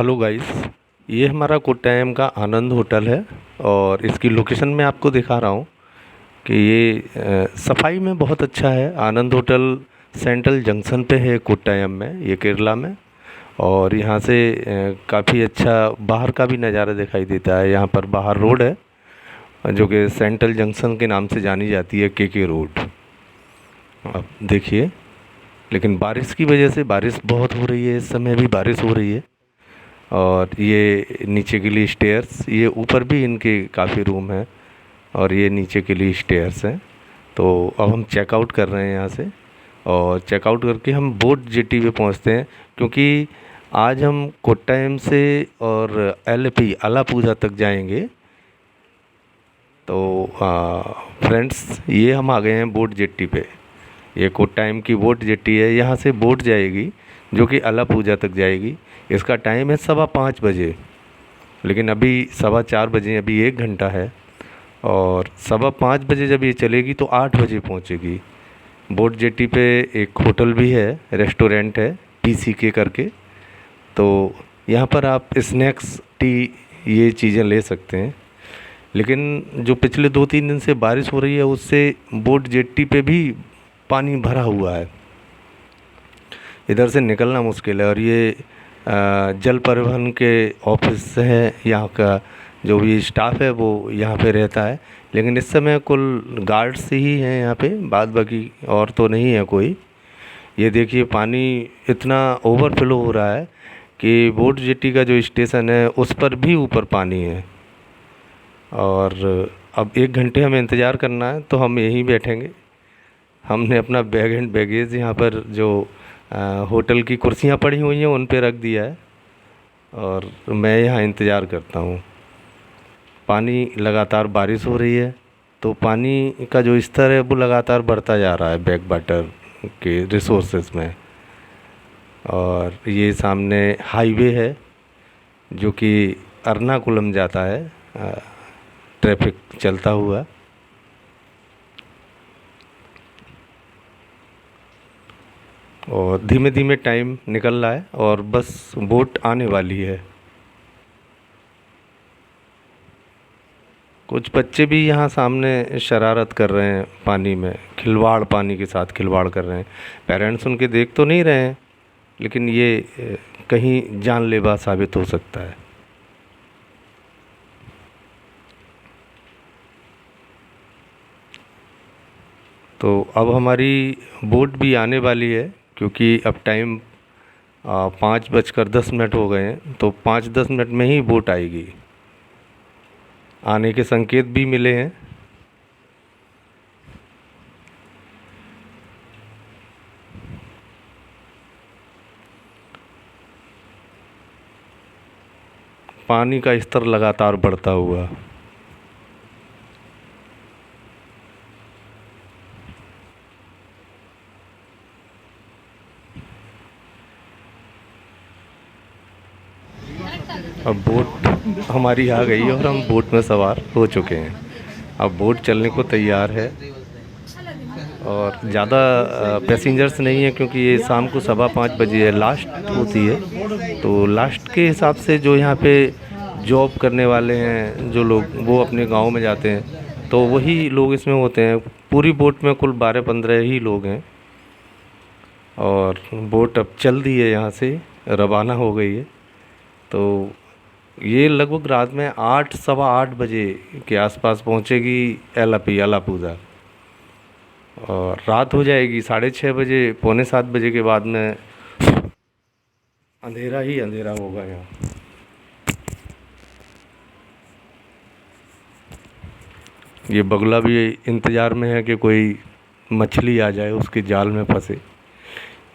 Hello guys. ये हमारा कोट्टायम का आनंद होटल है और इसकी लोकेशन मैं आपको दिखा रहा हूँ कि ये सफाई में बहुत अच्छा है। आनंद होटल सेंट्रल जंक्शन पे है कोट्टायम में, ये केरला में। और यहाँ से काफ़ी अच्छा बाहर का भी नज़ारा दिखाई देता है। यहाँ पर बाहर रोड है जो कि सेंट्रल जंक्शन के नाम से जानी जाती है, के रोड। आप देखिए, लेकिन बारिश की वजह से बारिश बहुत हो रही है, इस समय भी बारिश हो रही है। और ये नीचे के लिए स्टेयर्स, ये ऊपर भी इनके काफ़ी रूम हैं और ये नीचे के लिए स्टेयर्स हैं। तो अब हम चेकआउट कर रहे हैं यहाँ से और चेकआउट करके हम बोट जेटी पे पहुँचते हैं, क्योंकि आज हम कोट्टायम से और एलेपी अलापुझा तक जाएंगे। तो फ्रेंड्स, ये हम आ गए हैं बोट जेट्टी पे। ये कोट्टायम की बोट जेट्टी है, यहाँ से बोट जाएगी जो कि अलापुझा तक जाएगी। इसका टाइम है 5:15 बजे, लेकिन अभी 4:15 बजे, अभी 1 घंटा है। और 5:15 बजे जब ये चलेगी तो 8 बजे पहुँचेगी। बोट जेट्टी पे एक होटल भी है, रेस्टोरेंट है, PCK करके। तो यहाँ पर आप स्नैक्स, टी, ये चीज़ें ले सकते हैं। लेकिन जो पिछले 2-3 दिन से बारिश हो रही है, उससे बोट जेट्टी पे भी पानी भरा हुआ है, इधर से निकलना मुश्किल है। और ये जल परिवहन के ऑफिस है, यहाँ का जो भी स्टाफ है वो यहाँ पे रहता है। लेकिन इस समय कुल गार्ड्स ही हैं यहाँ पे, बाद बाकी और तो नहीं है कोई। ये देखिए, पानी इतना ओवरफ्लो हो रहा है कि बोट जेट्टी का जो स्टेशन है उस पर भी ऊपर पानी है। और अब 1 घंटे हमें इंतज़ार करना है, तो हम यहीं बैठेंगे। हमने अपना बैग एंड बैगेज यहाँ पर जो होटल की कुर्सियाँ पड़ी हुई हैं उन पे रख दिया है और मैं यहाँ इंतज़ार करता हूँ। पानी, लगातार बारिश हो रही है तो पानी का जो स्तर है वो लगातार बढ़ता जा रहा है बैक वाटर के रिसोर्सेज में। और ये सामने हाईवे है जो कि एर्नाकुलम जाता है, ट्रैफिक चलता हुआ। और धीमे धीमे टाइम निकल रहा है और बस बोट आने वाली है। कुछ बच्चे भी यहाँ सामने शरारत कर रहे हैं, पानी में खिलवाड़, पानी के साथ खिलवाड़ कर रहे हैं। पेरेंट्स उनके देख तो नहीं रहे हैं, लेकिन ये कहीं जानलेवा साबित हो सकता है। तो अब हमारी बोट भी आने वाली है, क्योंकि अब टाइम 5:10 हो गए हैं। तो 5-10 मिनट में ही बोट आएगी। आने के संकेत भी मिले हैं। पानी का स्तर लगातार बढ़ता हुआ। अब बोट हमारी आ गई और हम बोट में सवार हो चुके हैं। अब बोट चलने को तैयार है और ज़्यादा पैसेंजर्स नहीं है, क्योंकि ये शाम को 5:15 बजे है, लास्ट होती है। तो लास्ट के हिसाब से जो यहाँ पे जॉब करने वाले हैं जो लोग, वो अपने गांव में जाते हैं, तो वही लोग इसमें होते हैं। पूरी बोट में कुल 12-15 ही लोग हैं। और बोट अब चल दी है, यहाँ से रवाना हो गई है। तो ये लगभग रात में 8, 8:15 बजे के आसपास पहुँचेगी एलापी, अलापुझा। और रात हो जाएगी 6:30 बजे, 6:45 बजे के बाद में अंधेरा ही अंधेरा होगा यहाँ। ये बगुला भी इंतज़ार में है कि कोई मछली आ जाए, उसके जाल में फंसे।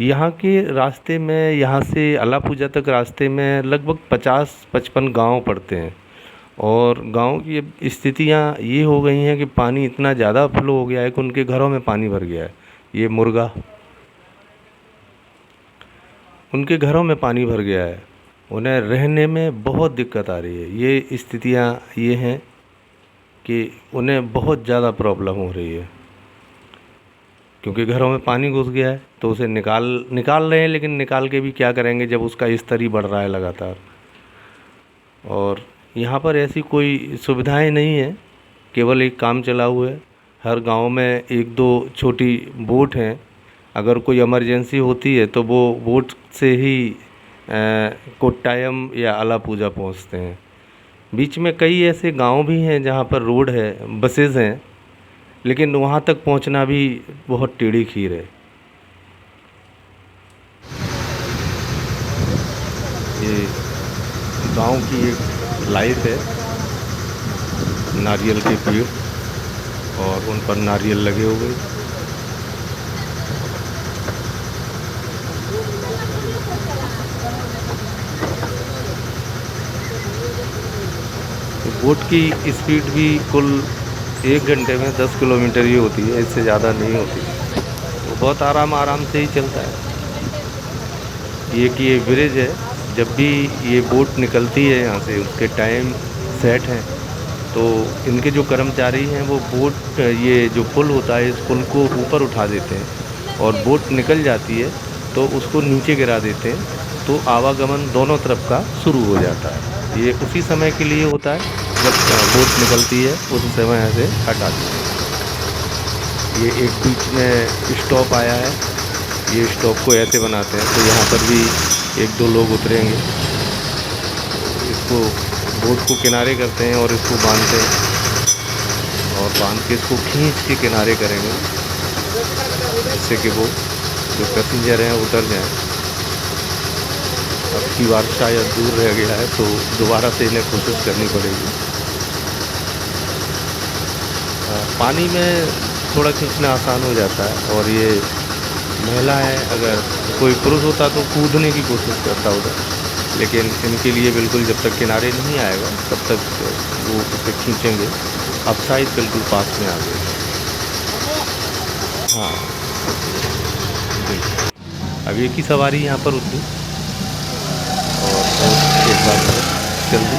यहाँ के रास्ते में, यहाँ से अलापुझा तक रास्ते में लगभग 50-55 गांव पड़ते हैं। और गांव की स्थितियाँ ये हो गई हैं कि पानी इतना ज़्यादा फ्लो हो गया है कि उनके घरों में पानी भर गया है। ये मुर्गा, उनके घरों में पानी भर गया है, उन्हें रहने में बहुत दिक्कत आ रही है। ये स्थितियाँ ये हैं कि उन्हें बहुत ज़्यादा प्रॉब्लम हो रही है, क्योंकि घरों में पानी घुस गया है। तो उसे निकाल रहे हैं, लेकिन निकाल के भी क्या करेंगे जब उसका स्तर ही बढ़ रहा है लगातार। और यहाँ पर ऐसी कोई सुविधाएं नहीं है, केवल एक काम चलाऊ है। हर गांव में एक दो छोटी बोट हैं, अगर कोई इमरजेंसी होती है तो वो बोट से ही कोट्टायम या अलापुझा पहुँचते हैं। बीच में कई ऐसे गांव भी हैं जहाँ पर रोड है, बसेज हैं, लेकिन वहाँ तक पहुँचना भी बहुत टेढ़ी खीर है। ये गांव की एक लाइफ है, नारियल के पेड़ और उन पर नारियल लगे हुए। बोट की स्पीड भी कुल 1 घंटे में 10 किलोमीटर ही होती है, इससे ज़्यादा नहीं होती। तो बहुत आराम से ही चलता है। ये ब्रिज है, जब भी ये बोट निकलती है यहाँ से उसके टाइम सेट हैं, तो इनके जो कर्मचारी हैं वो बोट, ये जो पुल होता है इस पुल को ऊपर उठा देते हैं और बोट निकल जाती है तो उसको नीचे गिरा देते हैं, तो आवागमन दोनों तरफ का शुरू हो जाता है। ये उसी समय के लिए होता है जब बोट निकलती है, उस समय से हटा देते हैं। ये एक बीच में स्टॉप आया है, ये स्टॉप को ऐसे बनाते हैं तो यहाँ पर भी एक दो लोग उतरेंगे, इसको बोट को किनारे करते हैं और इसको बांधते हैं और बांध के इसको खींच के किनारे करेंगे, जिससे कि वो जो पैसेंजर हैं उतर जाएं। अब की बार शायद दूर रह गया है तो दोबारा से इन्हें कोशिश करनी पड़ेगी। पानी में थोड़ा खींचना आसान हो जाता है और ये महिला है, अगर कोई पुरुष होता तो कूदने की कोशिश करता उधर, लेकिन इनके लिए बिल्कुल जब तक किनारे नहीं आएगा तब तक वो उसे खींचेंगे। अब शायद बिल्कुल पास में आ गए। हाँ, देखिए अब एक ही सवारी यहाँ पर उतरी और एक बार चल दी।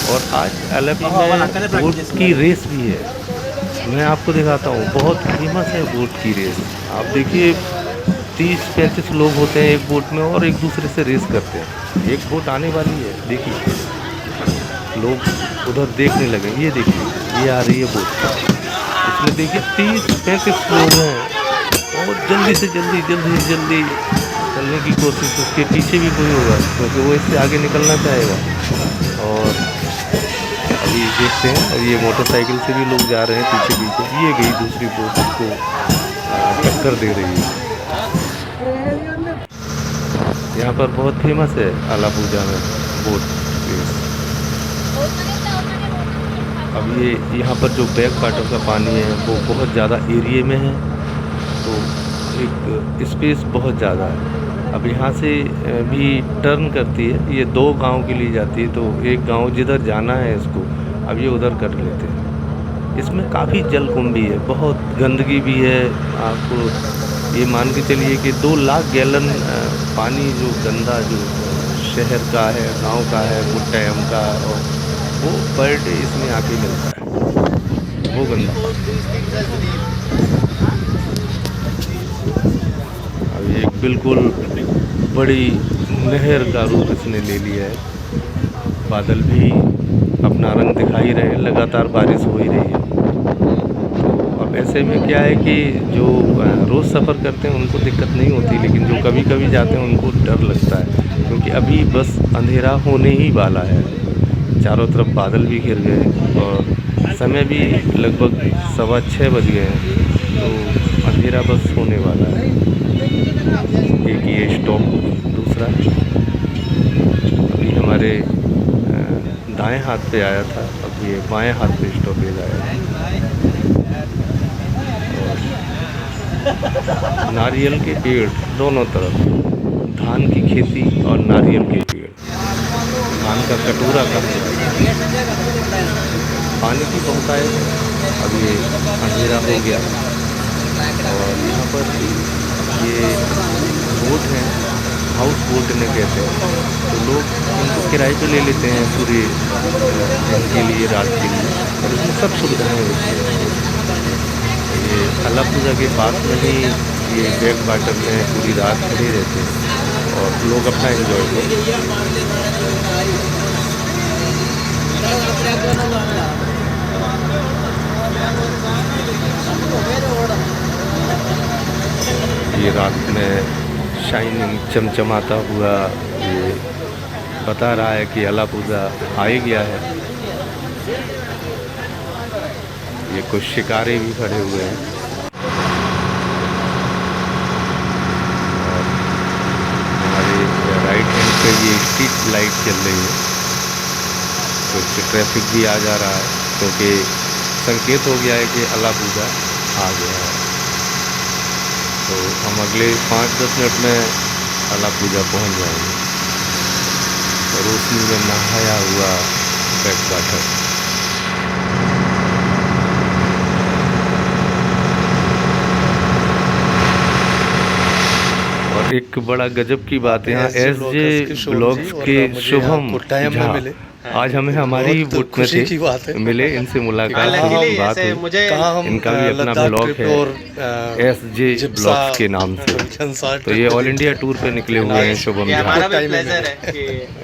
और आज अलापी में बोट की रेस भी है, मैं आपको दिखाता हूँ, बहुत फेमस है बोट की रेस। आप देखिए 30-35 लोग होते हैं एक बोट में और एक दूसरे से रेस करते हैं। एक बोट आने वाली है, देखिए लोग उधर देखने लगे। ये देखिए, ये आ रही है बोट, इसमें देखिए 30-35 लोग हैं और जल्दी से जल्दी चलने की कोशिश। उसके पीछे भी कोई होगा क्योंकि वो इससे आगे निकलना चाहेगा। और अभी देखते हैं, और ये मोटरसाइकिल से भी लोग जा रहे हैं पीछे। ये गई दूसरी बोट, उसको टक्कर दे रही है। यहाँ पर बहुत फेमस है अलापुझा में बोट रेस। अब ये यहाँ पर जो बैक वाटर का पानी है वो बहुत ज़्यादा एरिए में है, तो एक स्पेस बहुत ज़्यादा है। अब यहाँ से भी टर्न करती है, ये 2 गांव के लिए जाती है, तो एक गांव जिधर जाना है इसको अब ये उधर कर लेते हैं। इसमें काफ़ी जलकुंभी है, बहुत गंदगी भी है। आपको ये मान के चलिए कि 2 लाख गैलन पानी जो गंदा, जो शहर का है, गांव का है, कोट्टायम का, और वो पर डे इसमें आके मिलता है, वो गंदा। अब ये बिल्कुल बड़ी नहर का रूप इसने ले लिया है। बादल भी अपना रंग दिखा ही रहे हैं, लगातार बारिश हो ही रही है। तो अब ऐसे में क्या है कि जो रोज़ सफ़र करते हैं उनको दिक्कत नहीं होती, लेकिन जो कभी कभी जाते हैं उनको डर लगता है, क्योंकि अभी बस अंधेरा होने ही वाला है। चारों तरफ बादल भी घिर गए और समय भी लगभग 6:15 बज गए हैं, तो अंधेरा बस होने वाला है। एक ये स्टॉप दूसरा अभी हमारे दाएं हाथ पे आया था, अब ये बाएं हाथ पे स्टॉपेज आया है। और नारियल के पेड़ दोनों तरफ, धान की खेती और नारियल के पेड़, धान का कटोरा कर पानी की बहुत आए। अब ये अंधेरा हो गया और यहाँ पर ये बोट है, हाउस बोट इन्हें कहते हैं, तो लोग उनको किराए पे ले लेते हैं पूरे दिन के लिए, रात के लिए, और इसमें सब सुविधाएं होती हैं। ये अलापुझा के पास में ही ये बैक वाटर में पूरी रात खड़े रहते हैं और लोग अपना एंजॉय करते हैं। ये रात में शाइनिंग चमचमाता हुआ ये बता रहा है कि अलापुझा आ ही गया है। ये कुछ शिकारे भी खड़े हुए हैं और हमारे राइट हैंड पे ये स्ट्रीट लाइट चल रही है। कुछ ट्रैफिक भी आ जा रहा है क्योंकि संकेत हो गया है कि अलापुझा आ गया है। तो हम अगले 5-10 मिनट में अलापुझा पहुंच जाएंगे। रोशनी में नहाया हुआ बैकवाटर। और एक बड़ा गजब की बात यहाँ SJ ब्लॉग्स के शुभम झा आज हमें हमारी बोट में थे, मिले, इनसे मुलाकात हुई, बात हुई। इनका भी अपना ब्लॉग है SJ ब्लॉग्स के नाम से। तो ये ऑल इंडिया टूर पे निकले हुए हैं शुभम झा।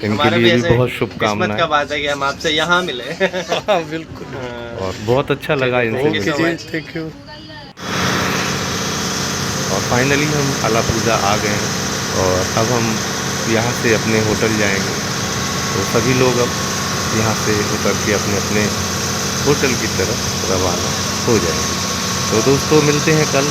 इनके लिए भी बहुत शुभकामनाएं। का बात है कि हम आपसे यहाँ मिले। बिल्कुल। और बहुत अच्छा लगा इनसे। Thank you. और फाइनली हम अलापुझा आ गए हैं और अब हम यहाँ से अपने होटल जाएंगे। तो सभी लोग अब यहाँ से उतर के अपने अपने होटल की तरफ रवाना हो जाएंगे। तो दोस्तों मिलते हैं कल।